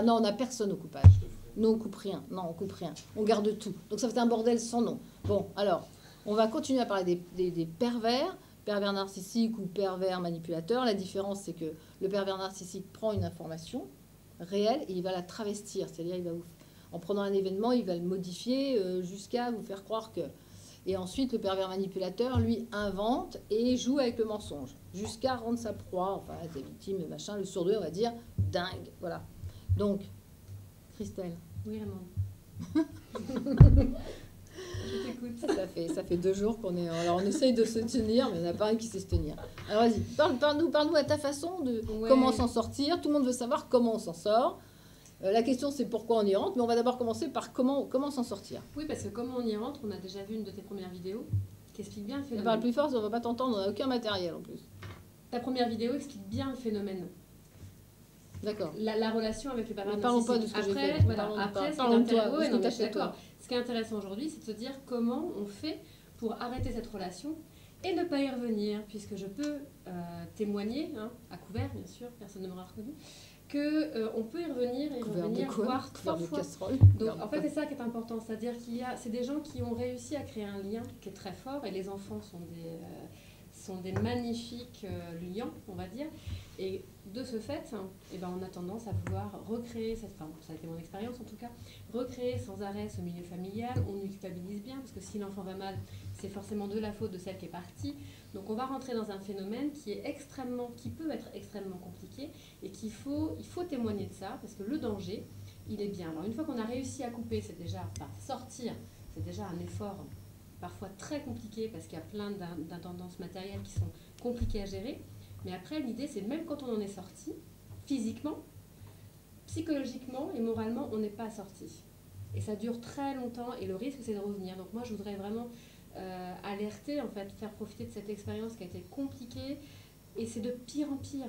Non, on a personne au coupage. Nous, on coupe rien. Non, on coupe rien. On garde tout. Donc ça fait un bordel sans nom. Bon, alors, on va continuer à parler des pervers narcissiques ou pervers manipulateurs. La différence, c'est que le pervers narcissique prend une information réelle et il va la travestir. C'est-à-dire, en prenant un événement, il va le modifier jusqu'à vous faire croire que... Et ensuite, le pervers manipulateur, lui, invente et joue avec le mensonge, jusqu'à rendre sa proie, enfin, sa victime, machin, le surdoué, on va dire, dingue. Voilà. Donc, Christelle. Oui, Raymond. Je t'écoute. Ça fait 2 jours qu'on est... Alors, on essaye de se tenir, mais il n'y en a pas un qui sait se tenir. Alors, vas-y, parle-nous à ta façon de comment s'en sortir. Tout le monde veut savoir comment on s'en sort. La question, c'est pourquoi on y rentre, mais on va d'abord commencer par comment s'en sortir. Oui, parce que comment on y rentre, on a déjà vu une de tes premières vidéos qui explique bien le phénomène. Parle plus fort, on ne va pas t'entendre, on n'a aucun matériel en plus. Ta première vidéo explique bien le phénomène. D'accord. La relation avec les pervers narcissiques. Parlons pas de ce que j'ai fait. Après, ce qui est intéressant aujourd'hui, c'est de se dire comment on fait pour arrêter cette relation et ne pas y revenir, puisque je peux témoigner, à couvert bien sûr, personne ne m'aura reconnu, qu'on peut y revenir et revenir, voire 3 fois. Donc en fait c'est ça qui est important, c'est-à-dire c'est des gens qui ont réussi à créer un lien qui est très fort, et les enfants sont des magnifiques liants, on va dire, et de ce fait, on a tendance à vouloir recréer ça a été mon expérience en tout cas, recréer sans arrêt ce milieu familial. On nous culpabilise bien, parce que si l'enfant va mal, c'est forcément de la faute de celle qui est partie. Donc on va rentrer dans un phénomène qui peut être extrêmement compliqué, et il faut témoigner de ça, parce que le danger, il est bien. Alors une fois qu'on a réussi à couper, sortir, c'est déjà un effort parfois très compliqué, parce qu'il y a plein d'intendances matérielles qui sont compliquées à gérer. Mais après, l'idée, c'est même quand on en est sorti, physiquement, psychologiquement et moralement, on n'est pas sorti. Et ça dure très longtemps, et le risque, c'est de revenir. Donc moi, je voudrais vraiment alerter, en fait, faire profiter de cette expérience qui a été compliquée, et c'est de pire en pire.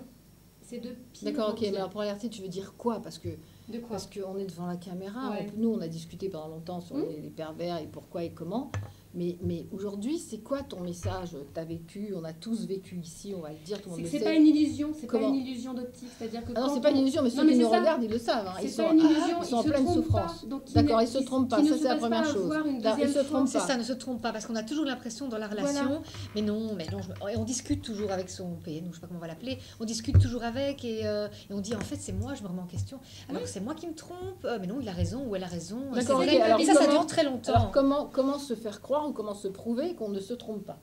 C'est de pire en pire. D'accord, ok, mais alors pour alerter, tu veux dire quoi? Parce qu'on est devant la caméra. Ouais. Nous, on a discuté pendant longtemps sur les pervers et pourquoi et comment. Mais aujourd'hui, c'est quoi ton message? Tu as vécu, on a tous vécu ici, on va le dire, tout le monde le sait. C'est pas une illusion, c'est pas une illusion d'optique. C'est-à-dire que non, c'est pas une illusion, mais ceux qui nous regardent, ils le savent. Ils sont en pleine souffrance. D'accord, ils se trompent pas, ça c'est la première chose. Ils se trompent pas. C'est ça, ne se trompe pas, parce qu'on a toujours l'impression dans la relation, mais non, et on discute toujours avec son PN, ou je sais pas comment on va l'appeler, on discute toujours avec, et on dit en fait c'est moi, je me remets en question, alors c'est moi qui me trompe, mais non, il a raison ou elle a raison. D'accord, et ça dure très longtemps. Alors comment se faire croire ou comment se prouver qu'on ne se trompe pas?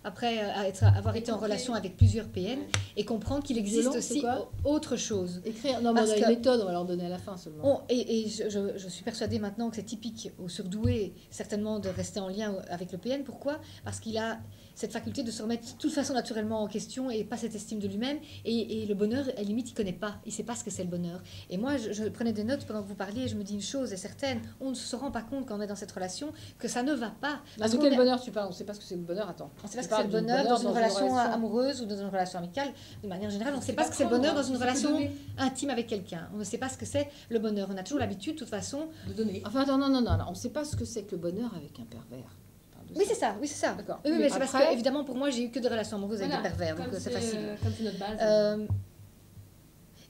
Après avoir été en relation avec plusieurs PN et comprendre qu'il existe aussi autre chose. Écrire, non, mais on a une méthode, on va leur donner à la fin seulement. Et je suis persuadée maintenant que c'est typique aux surdoués, certainement, de rester en lien avec le PN. Pourquoi? Parce qu'il a cette faculté de se remettre de toute façon naturellement en question et pas cette estime de lui-même. Et le bonheur, à la limite, il ne connaît pas. Il ne sait pas ce que c'est le bonheur. Et moi, je prenais des notes pendant que vous parliez et je me dis une chose est certaine, on ne se rend pas compte quand on est dans cette relation que ça ne va pas. De quel bonheur tu parles? On ne sait pas ce que c'est le bonheur, attends. On ne sait pas ce que c'est le bonheur dans une relation amoureuse ou dans une relation amicale. De manière générale, on ne sait pas ce que c'est le bonheur dans une relation intime avec quelqu'un. On ne sait pas ce que c'est le bonheur. On a toujours l'habitude, de toute façon, de donner. Enfin, attends, non. On ne sait pas ce que c'est que le bonheur avec un pervers. Oui, c'est ça. D'accord. Oui, mais c'est parce que, évidemment, pour moi, j'ai eu que des relations amoureuses avec des pervers, donc c'est facile. Comme c'est notre base.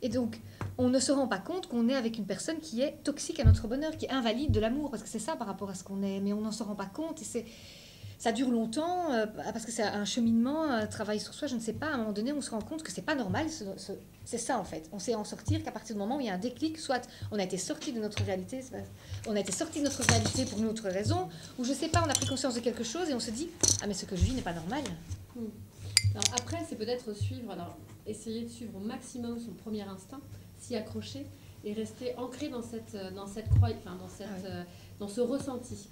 Et donc, on ne se rend pas compte qu'on est avec une personne qui est toxique à notre bonheur, qui est invalide de l'amour, parce que c'est ça par rapport à ce qu'on est, mais on n'en se rend pas compte, et ça dure longtemps, parce que c'est un cheminement, un travail sur soi, je ne sais pas, à un moment donné, on se rend compte que c'est pas normal, c'est ça en fait. On sait en sortir qu'à partir du moment où il y a un déclic, soit on a été sorti de notre réalité, pour une autre raison, ou je sais pas, on a pris conscience de quelque chose et on se dit, ah mais ce que je vis n'est pas normal. Alors après, c'est peut-être essayer de suivre au maximum son premier instinct, s'y accrocher et rester ancré dans dans ce ressenti.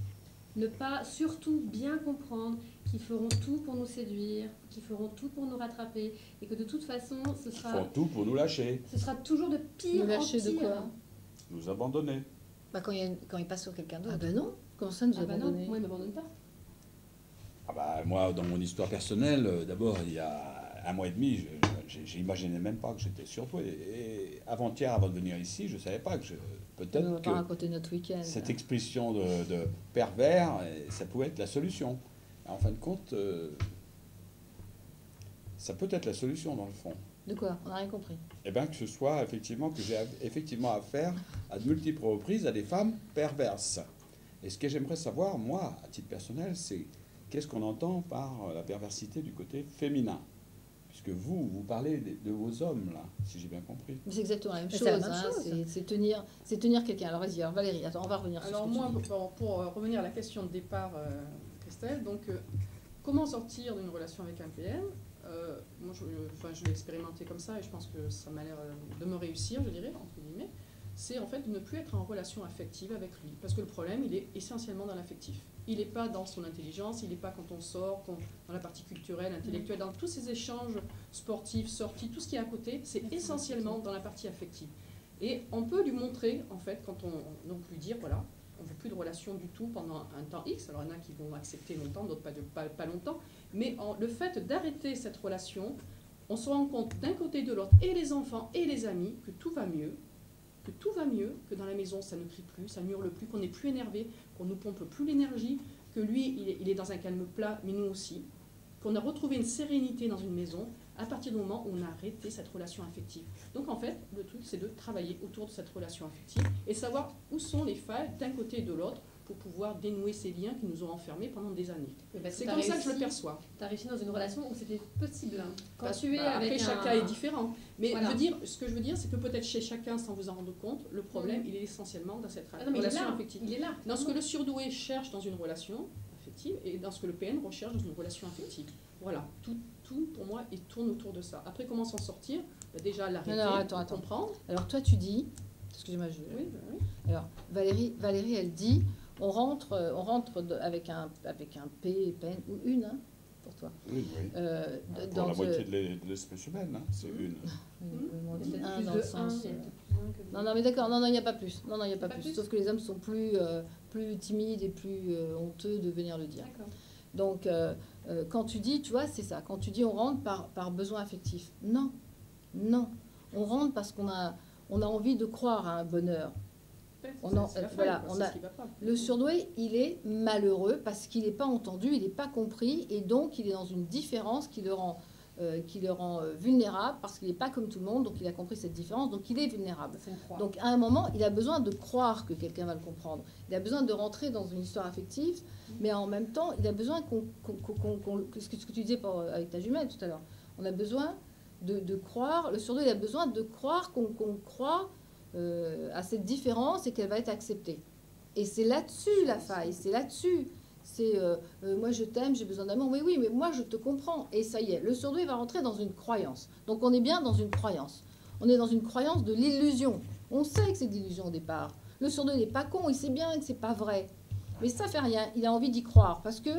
Ne pas surtout bien comprendre qu'ils feront tout pour nous séduire, qu'ils feront tout pour nous rattraper, et que de toute façon, ce sera... Ils font tout pour nous lâcher. Ce sera toujours de pire en pire. Nous lâcher de quoi? Nous abandonner. Quand il passe sur quelqu'un d'autre. Ah ben non, comment ça nous abandonner? Moi, il ne m'abandonne pas. Ah bah, moi, dans mon histoire personnelle, d'abord, il y a 1 mois et demi, j'imaginais même pas que j'étais surdoué. Et avant-hier, avant de venir ici, je ne savais pas que peut-être on va pas raconter notre week-end. Cette expression de pervers, ça pouvait être la solution. En fin de compte, ça peut être la solution dans le fond. De quoi? On n'a rien compris. Eh bien, que ce soit effectivement, que j'ai effectivement affaire à de multiples reprises à des femmes perverses. Et ce que j'aimerais savoir, moi, à titre personnel, c'est qu'est-ce qu'on entend par la perversité du côté féminin? Puisque vous parlez de vos hommes, là, si j'ai bien compris. Mais c'est exactement la même Mais chose. c'est la même Hein, chose. c'est tenir quelqu'un. Alors vas-y, alors Valérie, attends, on va revenir sur Alors ce que moi, tu dis. pour revenir à la question de départ, Christelle, donc comment sortir d'une relation avec un PN? Moi, je l'ai expérimenté comme ça et je pense que ça m'a l'air de me réussir, je dirais, entre guillemets. C'est en fait de ne plus être en relation affective avec lui. Parce que le problème, il est essentiellement dans l'affectif. Il n'est pas dans son intelligence, il n'est pas quand on sort, dans la partie culturelle, intellectuelle, dans tous ces échanges sportifs, sorties, tout ce qui est à côté, c'est essentiellement dans la partie affective. Et on peut lui montrer, en fait, quand donc lui dire, voilà, on ne veut plus de relation du tout pendant un temps X. Alors il y en a qui vont accepter longtemps, d'autres pas longtemps. Mais le fait d'arrêter cette relation, on se rend compte d'un côté et de l'autre, et les enfants et les amis, que tout va mieux, que dans la maison ça ne crie plus, ça ne hurle plus, qu'on n'est plus énervé, qu'on ne pompe plus l'énergie, que lui il est dans un calme plat, mais nous aussi, qu'on a retrouvé une sérénité dans une maison à partir du moment où on a arrêté cette relation affective. Donc en fait, le truc c'est de travailler autour de cette relation affective et savoir où sont les failles d'un côté et de l'autre pour pouvoir dénouer ces liens qui nous ont enfermés pendant des années. C'est comme ça que je le perçois. Tu as réussi dans une relation où c'était possible. Hein. Quand Parce, tu es avec après, chacun est différent. Mais voilà. ce que je veux dire, c'est que peut-être chez chacun, sans vous en rendre compte, le problème, il est essentiellement dans cette Ah non, mais relation affective. Il est là. Dans ce que le surdoué cherche dans une relation affective et dans ce que le PN recherche dans une relation affective. Voilà, tout pour moi, il tourne autour de ça. Après, comment s'en sortir? Déjà, l'arrêter, attends. comprendre. Alors toi, tu dis, excusez-moi, Oui. Alors Valérie, elle dit, on rentre avec un P, peine, ou une, hein, pour toi. Oui. Pour la moitié de l'espèce humaine, hein, c'est une. Peut-être Un plus dans de le sens, un, il y a peut-être plus un que de Non, mais d'accord, non, il n'y a pas plus. Non, il n'y a pas Pas plus. plus. Sauf que les hommes sont plus timides et plus honteux de venir le dire. D'accord. Donc, quand tu dis, tu vois, c'est ça. Quand tu dis on rentre par besoin affectif. Non. On rentre parce qu'on a envie de croire à un bonheur. Le surdoué, il est malheureux parce qu'il n'est pas entendu, il n'est pas compris, et donc il est dans une différence qui le rend vulnérable parce qu'il n'est pas comme tout le monde, donc il a compris cette différence, donc il est vulnérable. Donc à un moment, il a besoin de croire que quelqu'un va le comprendre. Il a besoin de rentrer dans une histoire affective, mais en même temps, il a besoin ce que tu disais avec ta jumelle tout à l'heure, on a besoin de croire, le surdoué, il a besoin de croire qu'on croit à cette différence et qu'elle va être acceptée. Et c'est là-dessus la faille, c'est là-dessus. C'est moi je t'aime, j'ai besoin d'amour. Oui, mais moi je te comprends. Et ça y est, le surdoué va rentrer dans une croyance. Donc on est bien dans une croyance. On est dans une croyance de l'illusion. On sait que c'est de l'illusion au départ. Le surdoué n'est pas con, il sait bien que c'est pas vrai. Mais ça fait rien, il a envie d'y croire parce que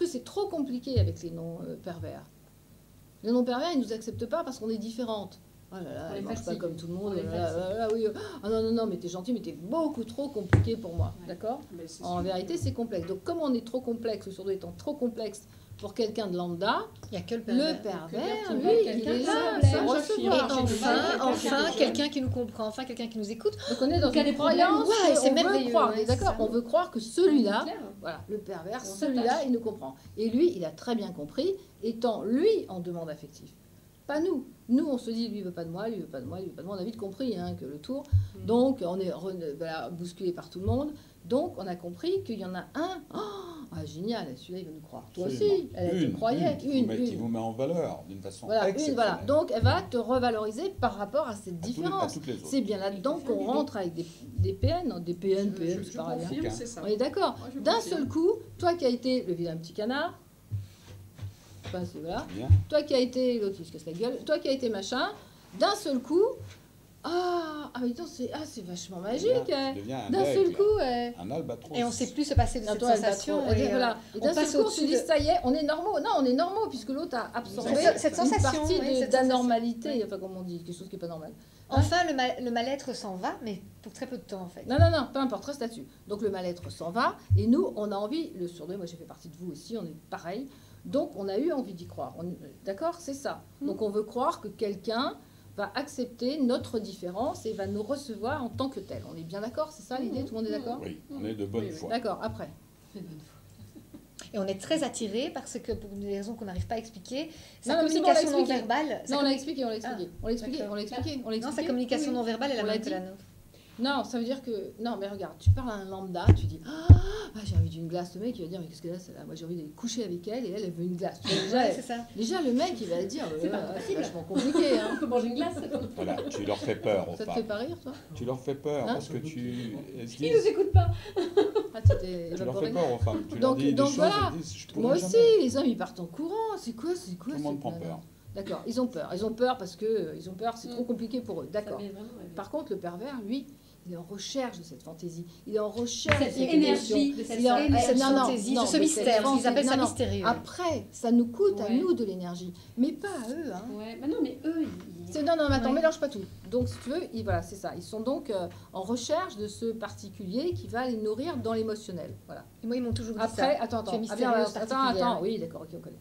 c'est trop compliqué avec les noms pervers. Les noms pervers, ils ne nous acceptent pas parce qu'on est différentes. Oh là là, elle ne mange pas comme tout le monde. Oui. Ah non, mais t'es gentil, mais t'es beaucoup trop compliqué pour moi. Ouais. D'accord? En vérité, c'est complexe. Donc, comme on est trop complexe, le surdoué étant trop complexe pour quelqu'un de lambda, il n'y a que le pervers, lui, il est là. Enfin, quelqu'un qui nous comprend, enfin, quelqu'un qui nous écoute. Donc, on est dans une croyance. C'est merveilleux. D'accord? On veut croire que celui-là, voilà, le pervers, celui-là, il nous comprend. Et lui, il a très bien compris, étant lui en demande affective. Pas nous. Nous, on se dit, lui, il veut pas de moi, lui, il veut pas de moi, lui, il veut pas de moi. On a vite compris que le tour. Donc, on est bousculé par tout le monde. Donc, on a compris qu'il y en a un. Ah, génial, celui-là, il va nous croire. Toi aussi, elle te croyait. Qui vous met en valeur d'une façon exceptionnelle. Donc, elle va te revaloriser par par à cette différence. C'est bien là-dedans qu'on rentre avec des PN. Des PN, c'est pareil. On est d'accord. D'un seul coup, toi qui as été le vilain petit canard, voilà. Toi qui as été l'autre qui se casse la gueule, toi qui as été machin, d'un seul coup, c'est vachement magique. D'un seul coup, un albatros. Et on ne sait plus se passer de cette sensation. Et d'un seul coup, on se dit ça y est, on est normaux. Non, on est normaux puisque l'autre a absorbé cette sensation, une partie d'anormalité, enfin comme on dit, quelque chose qui n'est pas normal. Enfin, le mal-être s'en va, mais pour très peu de temps en fait. Non, peu importe, reste là-dessus. Donc le mal-être s'en va, et nous, on a envie, le surdoué, moi j'ai fait partie de vous aussi, on est pareil. Donc, on a eu envie d'y croire. D'accord? C'est ça. Donc, on veut croire que quelqu'un va accepter notre différence et va nous recevoir en tant que tel. On est bien d'accord? C'est ça l'idée? Tout le monde est d'accord? Oui, on est de bonne foi. D'accord, après. Et on est très attiré parce que, pour des raisons qu'on n'arrive pas à expliquer, sa Non, mais c'est bon, on l'a communication non expliqué. verbale... Non, on l'a expliqué, on l'a expliqué. Ah, On l'a expliqué, d'accord. on l'a expliqué, on l'a Non, sa expliqué. communication Oui. non verbale est la On l'a même que dit. la nôtre. Non, ça veut dire que... Non, mais regarde, tu parles à un lambda, tu dis « Ah, j'ai envie d'une glace ». Le mec, il va dire « Mais qu'est-ce que c'est là ? Moi, j'ai envie d'aller coucher avec elle et elle veut une glace. » Ouais, c'est ça. Déjà, le mec, il va dire C'est pas c'est possible. vachement compliqué. Hein. On peut manger une glace. Voilà, tu leur fais peur aux Ça te fait femmes. pas rire, toi ? Tu leur fais peur Hein parce que tu... elles se Ils nous disent- écoutent pas. Ah, tu t'es tu leur évaporé. fais peur aux femmes. Tu leur Donc- dis des donc choses, voilà. elles disent, je pourrais Moi aussi, jamais. les hommes, ils partent en courant. C'est quoi Tout le monde cette prend nana peur. D'accord, ils ont peur. Ils ont peur parce que ils ont peur, c'est trop compliqué pour eux. Ça D'accord. met vraiment rêver. Par contre, le pervers, lui, il est en recherche de cette fantaisie. Il est en recherche Cette de cette énergie, émotion. de cette Il est en- Cette non, non, fantaisie, non, de ce mais mystère, cette ils appellent ça non, non. mystérieux. Après, ça nous coûte à Ouais. nous de l'énergie, mais pas à eux. Hein. Ouais, bah non, mais eux, Non, non, mais attends, Ouais. mélange pas tout. Donc, si tu veux, voilà, c'est ça. Ils sont donc en recherche de ce particulier qui va les nourrir dans l'émotionnel. Voilà. Et moi, ils m'ont toujours dit Après, ça. attends, Tu es attends, mystérieuse, particulière. attends, oui, d'accord, ok, on connaît.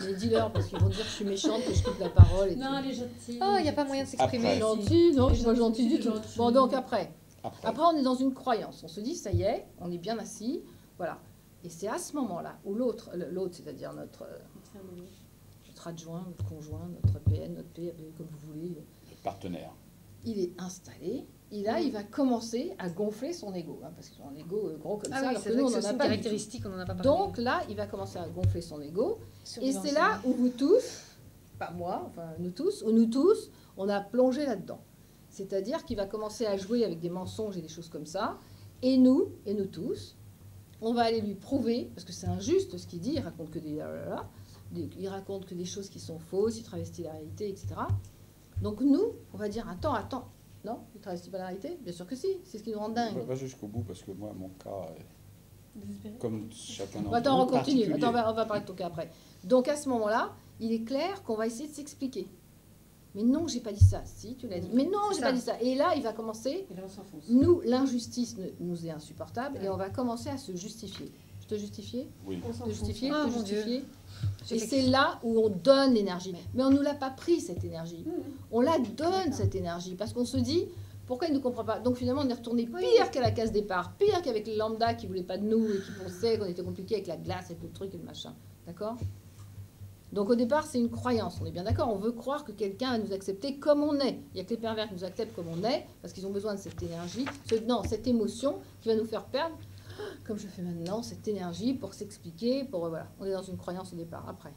Les dealers, parce qu'ils vont dire que je suis méchante, que je coupe la parole. Et non, tout. elle est gentille. Oh, il n'y a pas moyen de s'exprimer. Après. ici. Gentil, non, je suis pas Gentil, gentille du tout. gentil. Bon, donc après. Après. Après, on est dans une croyance. On se dit, ça y est, on est bien assis, voilà. Et c'est à ce moment-là où l'autre, c'est-à-dire notre adjoint, notre conjoint, notre PN, notre P, appelez-le comme vous voulez, Le partenaire. il est installé. Et là, il va commencer à gonfler son ego, hein, parce qu'ils ont un ego gros comme Ah ça, oui, alors c'est que vrai nous, que on c'est n'en a une pas du tout. caractéristique, on n'en a pas parlé. Donc là, il va commencer à gonfler son ego. Sur Et les c'est là où vous tous, pas moi, enfin nous tous, on a plongé là-dedans. C'est-à-dire qu'il va commencer à jouer avec des mensonges et des choses comme ça. Et nous tous, on va aller lui prouver, parce que c'est injuste ce qu'il dit, il raconte que il raconte que des choses qui sont fausses, il travestit la réalité, etc. Donc nous, on va dire, attends, non, il travestit pas la réalité ? Bien sûr que si, c'est ce qui nous rend dingue. Va jusqu'au bout parce que moi, mon cas, Désespéré. comme chacun d'entre Bon, attends, on nous, continue. particulier. Attends, on va parler de ton cas après. Donc à ce moment-là, il est clair qu'on va essayer de s'expliquer. Mais non, j'ai pas dit ça. Si, tu l'as dit. Mais non, C'est j'ai ça. pas dit ça. Et là, il va commencer. Et là, on s'enfonce. Nous, l'injustice nous est insupportable et Ouais. on va commencer à se justifier. Je te justifier, Oui. On te s'enfonce. justifier, Oh, te mon Dieu. justifier. J'ai Et fait- c'est là où on donne l'énergie. Mais on ne nous l'a pas pris, cette énergie. Mmh. On la donne, cette énergie, parce qu'on se dit, pourquoi il ne comprend pas ? Donc finalement, on est retourné pire qu'à la case départ, pire qu'avec les lambda qui ne voulaient pas de nous et qui pensaient qu'on était compliqué avec la glace, avec le truc et le machin. D'accord ? Donc au départ, c'est une croyance, on est bien d'accord. On veut croire que quelqu'un va nous accepter comme on est. Il n'y a que les pervers qui nous acceptent comme on est, parce qu'ils ont besoin de cette énergie, cette émotion qui va nous faire perdre, comme je fais maintenant, cette énergie pour s'expliquer, pour voilà. On est dans une croyance au départ. Après,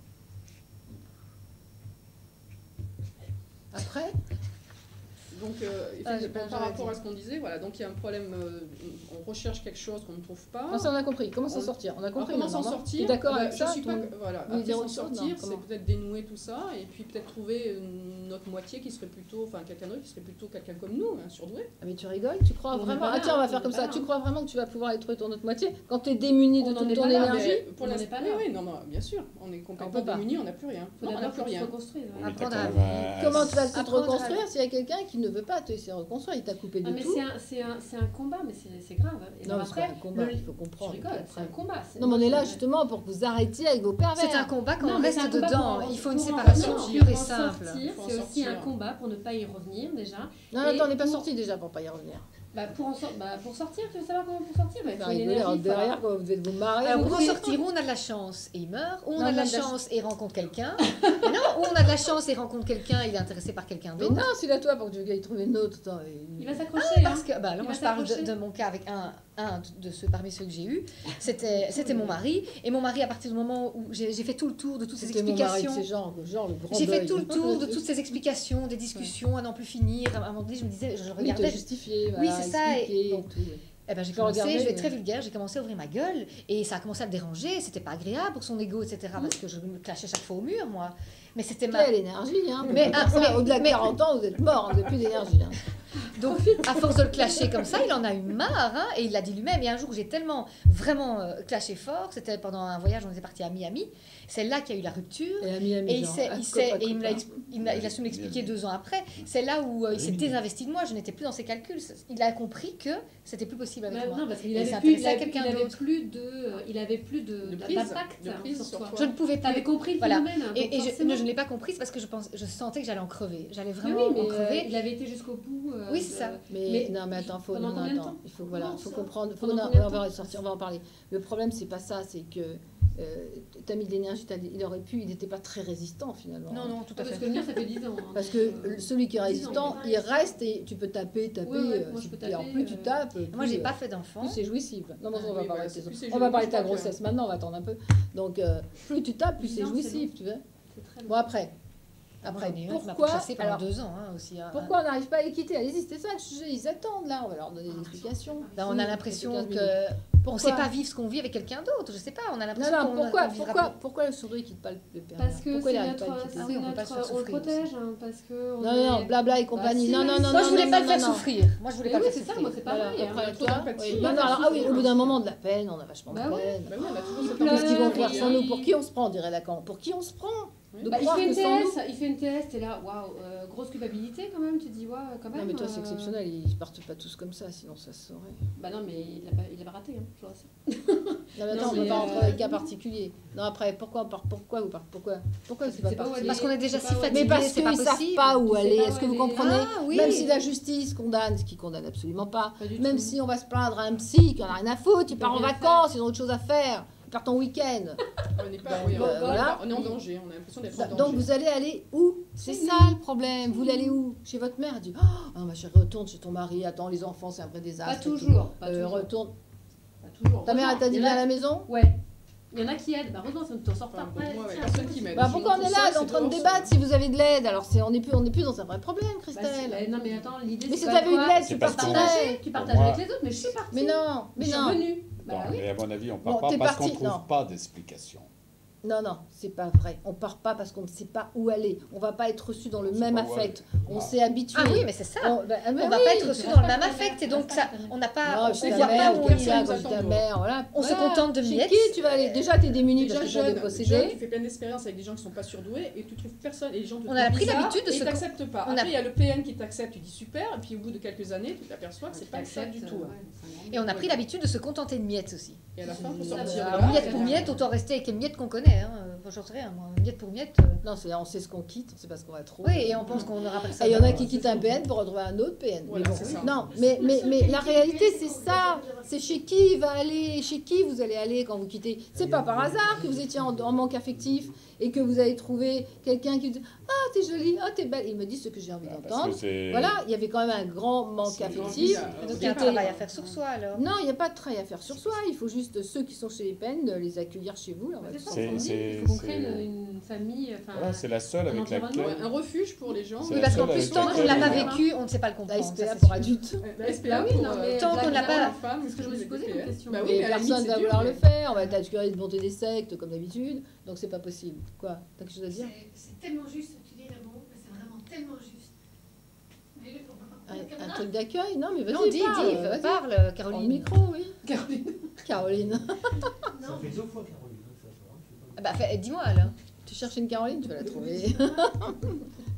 Donc, par rapport à ce qu'on disait, voilà, donc il y a un problème, on recherche quelque chose qu'on ne trouve pas. ça on a compris. Comment s'en sortir ? On a Alors, compris. comment s'en maintenant, non ? sortir Tu es d'accord Ben, avec ça ? Je suis tout pas, le monde- voilà. Vous voulez Après, dire s'en autre chose ? sortir, Non, c'est comment peut-être dénouer tout ça et puis peut-être trouver notre moitié qui serait plutôt, enfin quelqu'un d'autre qui serait plutôt quelqu'un comme nous, un surdoué. Ah mais tu rigoles, tu crois On est vraiment pas Ah là, tiens, on va on faire est comme pas ça. là. Tu crois vraiment que tu vas pouvoir aller trouver ton autre moitié quand tu es démuni de On en toute est ton pas là, énergie mais- Pour on en l'instant, est pas là. oui, non, bien sûr, on est On complètement peut pas. démunis, on n'a plus rien. Faut On n'a d'abord plus que tu te rien. reconstruises. Oui, ouais. mais t'as Apprendre quand à même vivre. Comment tu vas te Apprendre à reconstruire vivre. s'il y a quelqu'un qui ne veut pas te laisser reconstruire ? Il t'a coupé de Ah, mais tout. c'est un combat, mais c'est grave. Et Non, alors mais c'est pas après, un combat, le- il faut je comprendre. rigole, c'est un combat. c'est- Non, mais on est là je- justement pour que vous arrêtiez avec vos pervers. C'est un combat quand Non, on mais reste c'est un combat dedans. pour en- Il faut une pour en- séparation non, pure et pour en simple. sortir, Faut en c'est aussi un sortir. combat pour ne pas y revenir déjà. Non, Et attends, on n'est pas pour- sorti déjà pour pas y revenir. Pour sortir, tu veux savoir comment pour sortir? Il faut Enfin, une rigoler, alors énergie. derrière, quoi, vous devez vous marrer. Alors, vous pour en devez- sortir, ou on a de la chance et il meurt, ou on Non, a de la on a de la chance et rencontre quelqu'un. Mais non, ou on a de la chance et rencontre quelqu'un, il est intéressé par quelqu'un Mais d'autre. non, s'il a toi pour que tu ailles trouver une autre. Attends, Il va s'accrocher. Parce hein. que, bah, là, Il moi, va je parle s'accrocher. de mon cas avec un de ceux parmi ceux que j'ai eu. C'était mon mari. Et mon mari, à partir du moment où j'ai fait tout le tour de toutes ces C'était mon mari, explications. c'est genre le grand J'ai fait deuil. tout le tour de toutes ces explications, des discussions à n'en plus finir. À un moment donné, je me disais, je Oui, te regardais. justifier, Oui, voilà, c'est ça, et expliquer donc, tout. Eh ben, j'ai peux commencé, regarder, je vais mais- être très vulgaire, j'ai commencé à ouvrir ma gueule et ça a commencé à le déranger, c'était pas agréable pour son ego, etc. Parce que je me clashais chaque fois au mur, moi. Mais c'était ma... Quelle énergie, hein. Mais- Au-delà de mais- 40 ans, vous êtes mort, vous n'avez plus d'énergie. Hein. Donc, à force de le clasher comme ça, il en a eu marre, hein, et il l'a dit lui-même. Et un jour, j'ai tellement vraiment clashé fort, c'était pendant un voyage, on était parti à Miami. C'est là qu'il y a eu la rupture. Et à Miami, Et genre, il me l'a il a su m'expliquer 2 ans après. C'est là où il s'est désinvesti de moi. Je n'étais plus dans ses calculs. Il a compris que c'était plus possible avec Bah, moi. non, parce qu'il Et avait s'intéresser plus, à quelqu'un d'autre. il avait plus De prise, d'impact de prise sur sur toi. toi. Je ne pouvais T'avais plus. compris le Voilà. phénomène. hein, donc Et forcément. je ne l'ai pas compris, c'est parce que je sentais que j'allais en crever. J'allais Mais vraiment oui, mais en crever. il avait été jusqu'au bout. Oui, c'est ça. Mais non, mais attends, pendant combien de temps? il faut, voilà, Non, faut ça. comprendre. Pendant Non, combien de on va temps? sortir, on va en parler. Le problème, c'est pas ça, c'est que t'as mis de l'énergie, il aurait pu, il n'était pas très résistant finalement. Non, non, tout à Parce fait. que le mien, ça fait 10 ans. hein, Parce donc, que celui qui est 10 ans, résistant, mais il reste et tu peux taper, Ouais, ouais, moi, je peux et en taper, plus tu tapes. Moi, plus, j'ai pas fait d'enfant. plus c'est jouissif. Non, mais on va Oui, parler voilà, de tes c'est plus autres. c'est On va jouissif, parler de ta je crois que- grossesse maintenant, on va attendre un peu. Donc, plus tu tapes, plus c'est 10 ans, c'est jouissif, tu vois. c'est très Bon, après, Moi, j'en ai une qui m'a pourquoi pourchassée pendant alors, 2 ans aussi. Hein. pourquoi on n'arrive pas à les quitter? Allez-y, c'était ça le sujet, ils attendent là, on va leur donner des explications. Là, on a l'impression Ça fait 15 que on ne Pourquoi sait pas vivre ce qu'on vit avec quelqu'un d'autre. Je sais pas, on a Non, l'impression non, qu'on vivra pourquoi le sourd ne quitte pas le père? Parce que Pourquoi il c'est n'arrive pas à le notre, quitter? Ah oui, on peut pas se faire on le souffrir protège, hein, parce que on Non, non, est- blabla et compagnie. si, Non, non, mais non, Moi, non, je voulais non, pas le non, faire non. souffrir. Moi, je voulais Mais pas oui, le c'est faire ça, souffrir. moi c'est Voilà, pareil. après, trop toi, d'empathie. oui. On Non, va non, faire alors, ah oui, souffrir. au bout d'un moment de la peine, on a vachement de Bah ouais. peine. Bah oui, on a toujours Il cette pleure, Qu'est-ce qu'ils vont empathie. faire sans nous? Pour qui on se prend, on dirait Lacan? Pour qui on se prend? De Bah, il croire fait une que sans nous. TS, il fait une TS, t'es là, waouh, grosse culpabilité quand même, tu te dis, waouh, quand même. Non, mais toi, c'est exceptionnel, ils partent pas tous comme ça, sinon ça se saurait. Bah non, mais il a pas raté, hein, je vois ça. Non, mais attends, Non, on va mais, pas rentrer dans les cas particuliers. Non, après, pourquoi vous c'est pas C'est pas où parti? aller. Parce qu'on est déjà C'est si pas où aller. Mais fatigué, parce c'est qu'ils pas ne savent possible. pas où Tu sais aller. pas Est-ce où que vous aller. comprenez? Ah oui. Même si la justice condamne, ce qui condamne absolument pas, Pas du même tout. si on va se plaindre à un psy qui en a rien à foutre, il peut part en rien vacances, ils ont autre chose à faire, ils partent en week-end. On n'est pas, Donc, oui, voilà. on est en danger, on a l'impression d'être en danger. Donc vous allez aller où? C'est Chez ça le problème. Vous allez où? Chez votre mère. Elle dit oh, ma chérie, retourne chez ton mari. Attends, les enfants, c'est un vrai désastre. Pas toujours. Pas toujours. Retourne. Pas toujours. Ta mère, elle t'a dit Il y en a- viens à la maison? Ouais. Il y en a qui aident. Bah, heureusement, ça ne t'en sort Enfin, pas. pour moi, ouais, personne qui m'aide. Bah Je pourquoi on suis est tout là seul, en train de c'est débattre dehors, si vous avez de l'aide? Alors on n'est plus dans un vrai problème, Bah, Christelle. non, mais attends, l'idée Mais si c'est t'avais eu de l'aide, C'est tu parce qu'on- partirais. Tu partages Moi- avec les autres, mais je suis partie. Mais non, mais Je suis non. revenue. Bah Bon, oui. mais à mon avis, on Bon, part pas t'es parce qu'on parti, trouve non. pas d'explication. Non, non, c'est pas vrai. On part pas parce qu'on ne sait pas où aller. On va pas être reçu dans le On sait même pas où affect. aller. On Ah. s'est habitué. Ah oui, mais c'est ça. Mais On oui. va pas être reçu dans le même affect et donc ça, on n'a pas, Non, on chez ne ta voit mère, pas où ou on comme y ça, va. quand ta mère, voilà. On se Voilà. contente de Chez miettes. qui tu vas aller? Déjà, t'es démuni Déjà parce que tu as jeune, des tu possédés. fais plein d'expériences avec des gens qui sont pas surdoués et tu trouves personne et les gens te On a trouvent pris bizarre l'habitude de et se- ils t'acceptent pas. on a- Après il y a le PN qui t'accepte, tu dis super et puis au bout de quelques années tu t'aperçois que c'est pas ça du tout. Et on a pris l'habitude de se contenter de miettes aussi. Et à la fin pour Ça sortir va. de Alors, là, miette pour miette, autant rester avec les miettes qu'on connaît. Hein. J'en sais rien, moi. Miette pour miette. Non, on sait ce qu'on quitte, on sait pas ce qu'on va trouver. Oui, et on pense qu'on aura personne. Et il y en a qui quittent un PN pour retrouver un autre PN. Voilà, Mais bon, c'est ça. non, mais la réalité, c'est ça. C'est chez qui il va aller, chez qui vous allez aller quand vous quittez. C'est pas par hasard que vous étiez en manque affectif et que vous avez trouvé quelqu'un qui vous dit ah, t'es jolie, ah, t'es belle. Il me dit ce que j'ai envie Parce que d'entendre. c'est- Voilà, il y avait quand même un grand manque C'est affectif. grand, Donc il il y a un C'était- travail à faire sur soi alors. Non, il n'y a pas de travail à faire sur soi. Il faut juste ceux qui sont chez les PN, les accueillir chez vous. Là, on va C'est tout ça, C'est- on dit, c'est- il faut qu'on c'est- crée une famille. Enfin, Voilà, c'est la seule un avec environnement, laquelle. un refuge pour les gens. C'est Oui, la parce qu'en seule plus, avec tant qu'on ne laquelle- l'a pas vécu, on ne sait pas le La comprendre. ça, SPA c'est pour sûr. adultes. La SPA Bah oui, pour, non, mais tant qu'on n'a pas- la femme, Parce que je me suis posé la question. Bah oui, Mais mais à la limite, personne c'est va dur, vouloir mais- le faire. On va être assuré de monter des sectes comme d'habitude. Donc c'est pas possible. Quoi? T'as quelque chose à dire? C'est tellement juste ce que tu dis, Raymond, mais c'est vraiment tellement juste. Mais on va pas prendre Un truc d'accueil? Non, mais vas-y, Non, dis, parle, parle, vas-y. En Caroline. micro, oui. Caroline. Non, Ça fait 2 fois, Caroline. hein, ça, ça va, je sais pas. Ah bah, dis-moi alors. Tu cherches une Caroline, tu vas la trouver.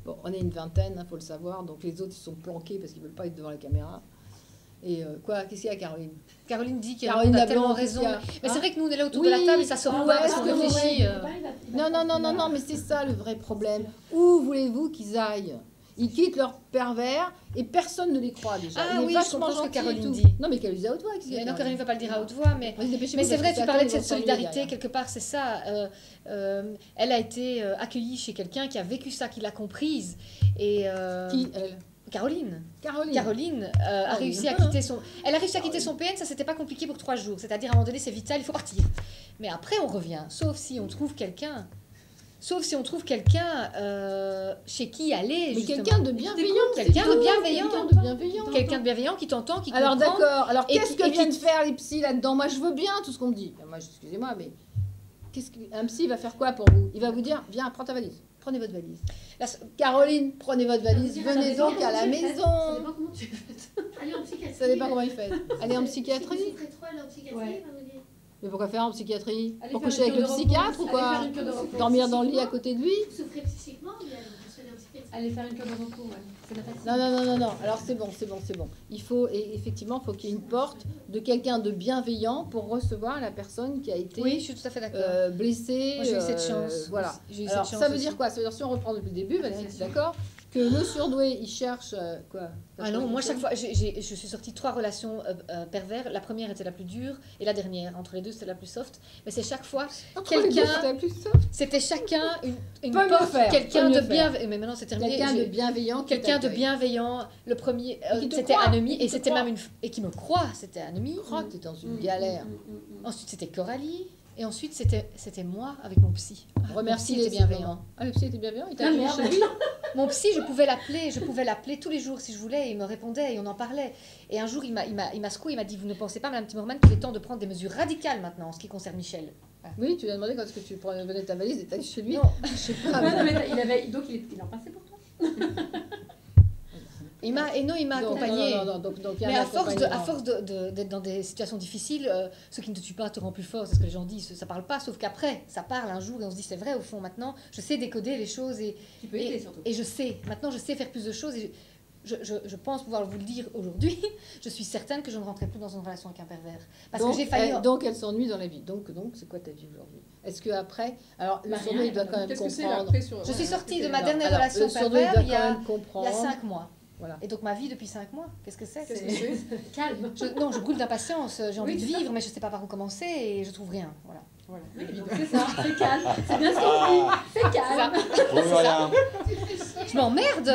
Bon, on est une vingtaine, il faut le savoir. Donc les autres, ils sont planqués parce qu'ils veulent pas être devant la caméra. Et quoi? Qu'est-ce qu'il y a, Caroline? Caroline dit qu'elle Caroline a tellement Lablanc, raison. qu'est-ce qu'il y a Mais c'est Hein? vrai que nous, on est là autour Oui, de la table et ça se où rend pas parce est-ce qu'on que vous réfléchit. Non, mais c'est ça le vrai problème. Où voulez-vous qu'ils aillent? Ils quittent leur pervers et personne ne les croit déjà. Ah Il est oui, je vachement comprends ce que gentil et Caroline tout. dit. Non, mais qu'elle le dise à haute voix. qu'est-ce qu'il y a, Non, Caroline Caroline ne va pas le dire à haute voix, mais... Vas-y, dépêchez-vous, Mais c'est parce vrai, que tu ça parlais de attend, cette ils vont s'ennuyer solidarité, derrière. quelque part, c'est ça. Elle a été accueillie chez quelqu'un qui a vécu ça, qui l'a comprise. Et, Qui, elle? Caroline. Caroline. Caroline a Caroline. réussi à quitter son... Elle a réussi à quitter son PN, ça c'était pas compliqué pour 3 jours. C'est-à-dire, à un moment donné, c'est vital, il faut partir. Mais après, on revient. Sauf si on trouve quelqu'un... chez qui aller, Mais justement. quelqu'un de bienveillant. Quelqu'un c'est de tout. bienveillant. Quelqu'un de bienveillant. Quelqu'un de bienveillant qui t'entend, qui Alors comprend. d'accord, alors et qu'est-ce qui- que et viennent qui- faire les psys là-dedans? Moi je veux bien tout ce qu'on me dit. Moi, excusez-moi, mais un psy va faire quoi pour vous? Il va vous dire, viens, prends ta valise, prenez votre valise. Caroline, prenez votre valise, venez donc à la Ça maison. dépend comment tu fais. Allez en psychiatrie. Ça dépend comment il fait. Allez en Si psychiatrie. vous souffrez trop, allez en psychiatrie, Ouais. on va vous dire. Mais pourquoi faire en psychiatrie? Allez Pour faire coucher une avec le cure de psychiatre repos. ou quoi? Allez faire une cure de repos. Dormir dans le lit à côté de lui? Vous souffrez psychiquement, mais allez vous soigner en psychiatrie. Aller faire une cure de repos, ouais. C'est la fatigue. Non. Alors c'est bon. Il faut, et effectivement, il faut qu'il y ait une porte de quelqu'un de bienveillant pour recevoir la personne qui a été Oui, je suis tout à fait d'accord. blessée. Moi, j'ai eu cette chance. Voilà. J'ai eu Alors, cette chance ça veut aussi. dire quoi? Ça veut dire, si on reprend depuis le début, Valérie, tu es d'accord? que le surdoué, il cherche quoi? Ah non, moi chaque fois, je suis sortie 3 relations pervers. La première était la plus dure et la dernière. Entre les deux, c'était la plus soft. Mais c'est chaque fois c'était chacun une porte, quelqu'un de bienveillant. Mais maintenant c'est terminé. Quelqu'un de bienveillant. Quelqu'un de bienveillant. Le premier, c'était un ami et c'était même et qui me croit, c'était un ami. Crois que t'es dans une galère. Ensuite c'était Coralie. Et ensuite, c'était moi avec mon psy. Remercie mon psy les était bienveillant. Ah, le psy était bienveillant, il t'a Mon psy, je pouvais l'appeler tous les jours si je voulais, et il me répondait et on en parlait. Et un jour, il m'a secoué, il m'a dit, vous ne pensez pas, Madame Timmerman, qu'il est temps de prendre des mesures radicales maintenant en ce qui concerne Michel. Oui, tu lui as demandé quand est-ce que tu venais ta valise et t'as dit chez lui. Non, je sais pas. Donc il en passait pour toi. Il m'a accompagné. Donc, mais à force d'être dans des situations difficiles, ce qui ne te tue pas te rend plus fort, c'est ce que les gens disent, ça parle pas, sauf qu'après, ça parle un jour et on se dit c'est vrai au fond, maintenant, je sais décoder les choses et je sais, maintenant je sais faire plus de choses et je pense pouvoir vous le dire aujourd'hui, je suis certaine que je ne rentrerai plus dans une relation avec un pervers. Parce que j'ai failli... Donc elle s'ennuie dans la vie. Donc c'est quoi ta vie aujourd'hui? Est-ce que après, alors le surdoué il doit quand même comprendre. Je suis sortie de ma dernière relation pervers il y a 5 mois. Voilà. Et donc ma vie depuis 5 mois, qu'est-ce que c'est? Calme. Je brûle d'impatience, j'ai envie de vivre, mais je ne sais pas par où commencer et je trouve rien. Voilà. Oui, donc c'est ça, c'est calme. C'est bien ce qu'on dit, c'est calme. Rien. Je m'emmerde.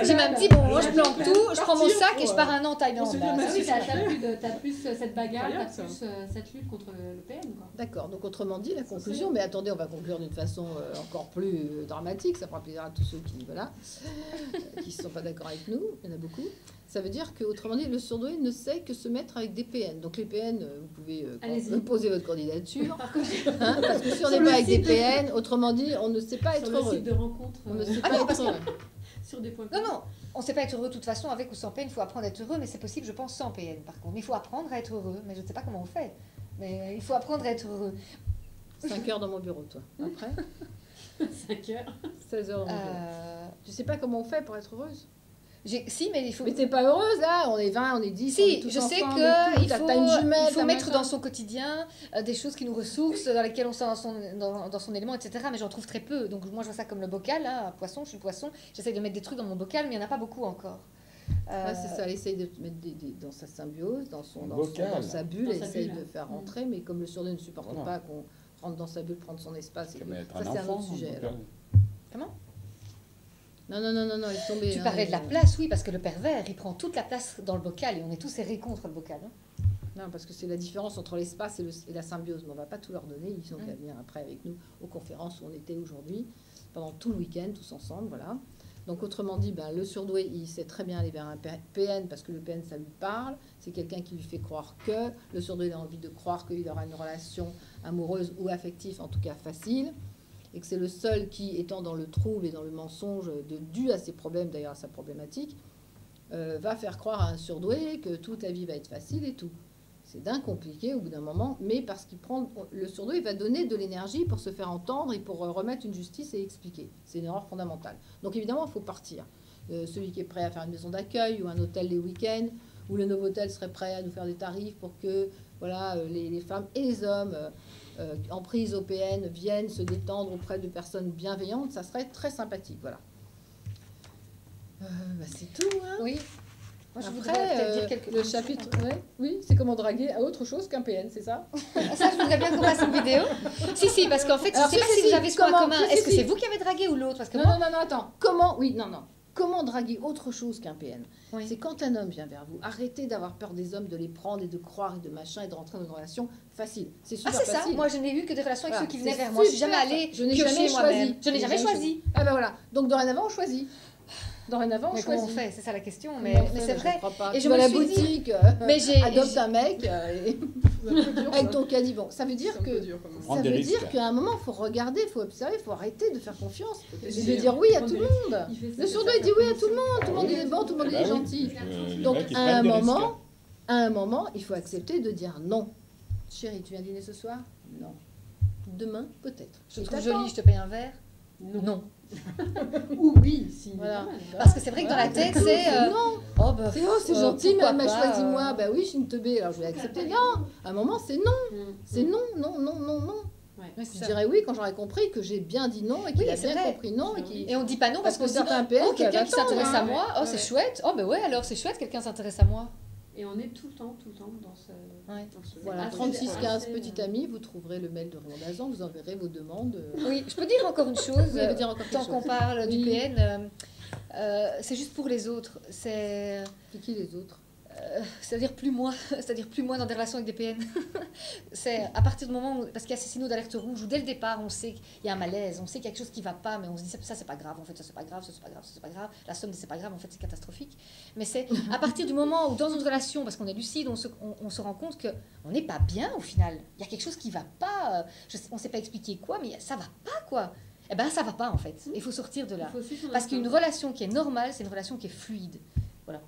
J'ai même dit, bon, moi je planque tout, je prends mon sac et je pars un an en Thaïlande. Oui, t'as plus cette bagarre, t'as plus cette lutte contre le PM. D'accord, donc autrement dit, la conclusion, mais attendez, on va conclure d'une façon encore plus dramatique, ça fera plaisir à tous ceux qui ne sont pas d'accord avec nous, il y en a beaucoup. Ça veut dire qu'autrement dit, le surdoué ne sait que se mettre avec des PN. Donc les PN, vous pouvez poser votre candidature. Parce que si on n'est pas avec des PN, autrement dit, on ne sait pas être heureux. Sur le site de rencontre. On ne sait pas être heureux. Sur des points. Non, on ne sait pas être heureux de toute façon, avec ou sans PN, il faut apprendre à être heureux, mais c'est possible, je pense, sans PN par contre. Mais il faut apprendre à être heureux, mais je ne sais pas comment on fait. Mais il faut apprendre à être heureux. 5 heures dans mon bureau, toi. Après 5 heures. 16 heures dans mon bureau. Tu sais pas comment on fait pour être heureuse? Si, mais il faut... Mais t'es pas heureuse, là? On est 20, on est 10, si, on est tous je sais ensemble qu'il faut mettre dans son quotidien des choses qui nous ressourcent, dans lesquelles on sent dans son élément, etc. Mais j'en trouve très peu. Donc moi, je vois ça comme le bocal, hein, poisson, je suis poisson. J'essaye de mettre des trucs dans mon bocal, mais il n'y en a pas beaucoup encore. C'est ça, elle essaye de mettre dans sa symbiose, dans sa bulle, elle essaye de faire rentrer, mais comme le surdoué ne supporte pas qu'on rentre dans sa bulle, prendre son espace, ça c'est un autre sujet. Comment ? Non, il est tombé. Tu parlais de la place, oui, parce que le pervers, il prend toute la place dans le bocal et on est tous serrés contre le bocal. Hein. Non, parce que c'est la différence entre l'espace et la symbiose. Mais on ne va pas tout leur donner. Ils sont qu'à venir après avec nous aux conférences où on était aujourd'hui, pendant tout le week-end, tous ensemble. Voilà. Donc, autrement dit, le surdoué, il sait très bien aller vers un PN parce que le PN, ça lui parle. C'est quelqu'un qui lui fait croire que. Le surdoué, il a envie de croire qu'il aura une relation amoureuse ou affective, en tout cas facile. Et que c'est le seul qui, étant dans le trouble et dans le mensonge, dû à ses problèmes, d'ailleurs à sa problématique, va faire croire à un surdoué que toute la vie va être facile et tout. C'est d'un compliqué au bout d'un moment, mais parce qu'il prend... Le surdoué va donner de l'énergie pour se faire entendre et pour remettre une justice et expliquer. C'est une erreur fondamentale. Donc évidemment, il faut partir. Celui qui est prêt à faire une maison d'accueil ou un hôtel les week-ends, ou le Novotel serait prêt à nous faire des tarifs pour que les femmes et les hommes... en prise au PN viennent se détendre auprès de personnes bienveillantes, ça serait très sympathique, voilà. C'est tout, hein. Oui. Moi, je voudrais peut-être dire quelque chose. Le chapitre, oui, c'est comment draguer à autre chose qu'un PN, c'est ça? Ça, je voudrais bien qu'on fasse une vidéo. Si, parce qu'en fait, je ne sais pas si vous avez ce point commun. Est-ce que c'est vous qui avez dragué ou l'autre? Non, attends. Comment? Oui, non. Comment draguer autre chose qu'un PN? C'est quand un homme vient vers vous, arrêtez d'avoir peur des hommes, de les prendre et de croire et de machin et de rentrer dans une relation facile. C'est super facile. Ça. Moi, je n'ai eu que des relations avec ceux qui venaient vers moi. Je suis jamais allée piocher moi-même. Je n'ai jamais choisi. Ah ben voilà. Donc dorénavant, on choisit. Dorénavant, on choisit. Comment on fait? C'est ça la question. Mais c'est vrai. Et je vais à la boutique, adopte un mec avec ton caddie. Bon, ça veut dire qu'à un moment, il faut regarder, il faut observer, il faut arrêter de faire confiance. Et de dire oui à tout le monde. Le surdoué, il dit oui à tout le monde. Tout le monde il est bon, tout le monde il est gentil. Donc à un moment, il faut accepter de dire non. Chérie, tu viens dîner ce soir? Non. Demain, peut-être. Je te trouve jolie, je te paye un verre? Non. Ou oui, si. Voilà. Parce que c'est vrai que dans la tête, c'est... non. C'est gentil, mais elle m'a choisi moi. Bah oui, je suis une teubée, alors je vais accepter. Non, à un moment, c'est non. C'est non. Ouais, c'est Je ça. dirais oui quand j'aurais compris que j'ai bien dit non et qu'il Oui, a c'est bien vrai. compris non. Et Et on dit pas non parce Parce qu'on que se dit certains PM oh, quelqu'un qui peuvent attendre, s'intéresse à hein. moi, oh Ouais, c'est ouais. chouette, oh ben ouais alors c'est chouette, quelqu'un s'intéresse à moi. Et on est tout le temps dans ce... Ouais. Voilà, Ah, 3615 c'est- petit ami, vous trouverez le mail de Raymond Dazan, vous enverrez vos demandes. Oui, je peux dire encore une chose, Vous voulez dire encore tant quelque qu'on chose parle du Oui. PN, c'est juste pour les autres, c'est... C'est qui les autres? C'est-à-dire plus moi, c'est-à-dire plus moi dans des relations avec des PN. C'est à partir du moment où, parce qu'il y a ces signaux d'alerte rouge où dès le départ on sait qu'il y a un malaise, on sait qu'il y a quelque chose qui va pas, mais on se dit ça c'est pas grave, en fait ça c'est pas grave, ça c'est pas grave, ça c'est pas grave, la somme de c'est pas grave, en fait c'est catastrophique. Mais c'est à partir du moment où dans une relation, parce qu'on est lucide, on se rend compte que on n'est pas bien au final. Il y a quelque chose qui va pas, on sait pas expliquer quoi, mais ça va pas quoi. Eh ben ça va pas en fait. Il faut sortir de là. Il faut suivre son Parce qu'une instinct. relation qui est normale, c'est une relation qui est fluide. Voilà.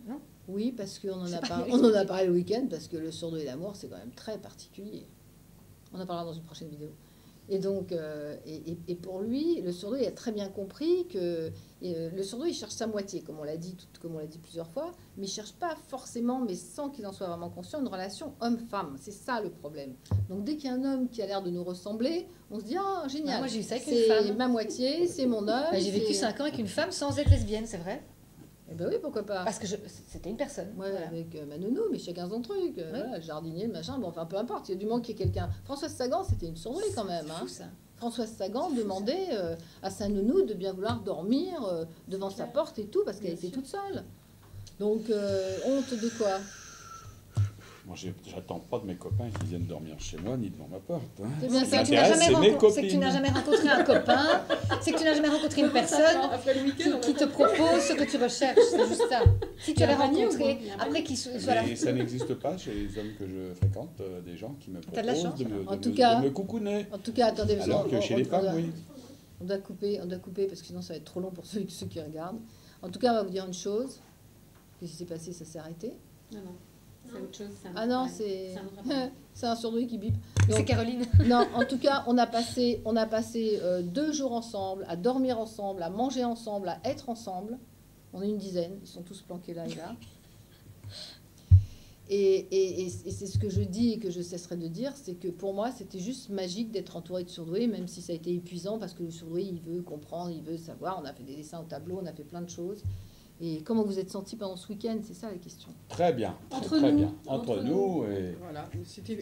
Non? Oui, parce qu'on en, C'est a pas par- mieux on en a expliqué. parlé le week-end, parce que le surdoué et l'amour, c'est quand même très particulier. On en parlera dans une prochaine vidéo. Et donc, et pour lui, le surdoué a très bien compris que le surdoué, il cherche sa moitié, comme on l'a dit, comme on l'a dit plusieurs fois, mais il cherche pas forcément, mais sans qu'il en soit vraiment conscient, une relation homme-femme. C'est ça le problème. Donc dès qu'il y a un homme qui a l'air de nous ressembler, on se dit ah génial. Ouais, moi, j'ai eu ça avec une c'est femme. ma moitié, c'est mon homme. J'ai vécu c'est- 5 ans avec une femme sans être lesbienne, c'est vrai. Eh ben oui, pourquoi pas. Parce que c'était une personne. Ouais, Voilà. avec ma nounou, mais chacun son truc. Voilà, le jardinier, le machin, bon, enfin peu importe, il y a du monde qui est quelqu'un. Françoise Sagan, c'était une surdouée quand même. C'est Hein. fou, ça. Françoise Sagan demandait à sa nounou de bien vouloir dormir devant sa porte et tout, parce qu'elle Bien était sûr. toute seule. Donc, honte de quoi? Moi, j'attends pas de mes copains qui viennent dormir chez moi ni devant ma porte. Hein. C'est bien Ce ça, qui Tu n'as m'intéresse, jamais c'est mes rencontré- C'est que tu copines. n'as jamais rencontré un copain, c'est que tu n'as jamais rencontré une personne Après le week-end, qui te propose ce que tu recherches. C'est juste ça. Si tu Il y a l'avais un panier ou rencontré, pas Il y a un après panier. qu'il soit là. Mais ça n'existe pas chez les hommes que je fréquente, des gens qui me T'as de la proposent chance, de me, En de tout me- cas- de me coucouner. En tout cas, attendez, parce Alors qu'on- que chez les femmes, oui. on doit couper, parce que sinon ça va être trop long pour ceux qui regardent. En tout cas, on va vous dire une chose. Qu'est-ce qui s'est passé? Ça s'est arrêté. Non, c'est autre chose. c'est un Ah autre non, appareil. c'est C'est un autre appareil. c'est un surdoué qui bip. C'est Donc, Caroline. non, en tout cas, on a passé 2 jours ensemble, à dormir ensemble, à manger ensemble, à être ensemble. On est une dizaine, ils sont tous planqués là et là. Et c'est ce que je dis et que je cesserai de dire, c'est que pour moi, c'était juste magique d'être entouré de surdoués, même si ça a été épuisant, parce que le surdoué, il veut comprendre, il veut savoir. On a fait des dessins au tableau, on a fait plein de choses. Et comment vous êtes sentis pendant ce week-end? C'est ça la question. Très bien, Entre très nous, bien. Entre entre nous et... Voilà,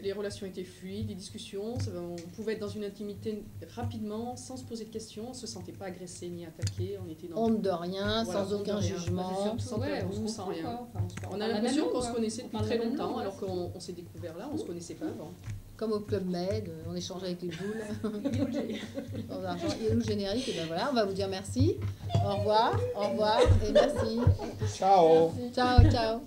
les relations étaient fluides, les discussions, on pouvait être dans une intimité rapidement, sans se poser de questions, on ne se sentait pas agressé ni attaqué, on était dans... Honte de rien, Voilà, sans honte de aucun rien. jugement. Surtout, sans ouais, peur, on on se sent comprend, rien. quoi. Enfin, On parle a la même l'impression langue, qu'on se quoi. connaissait On depuis parle très la même longtemps, langue, alors ouais. qu'on s'est découvert là, on ne se connaissait pas avant. Comme au Club Med, on échangeait avec les boules. Dans l'argent. Et le générique, et ben voilà, on va vous dire merci. Au revoir et merci. Ciao. Ciao, ciao.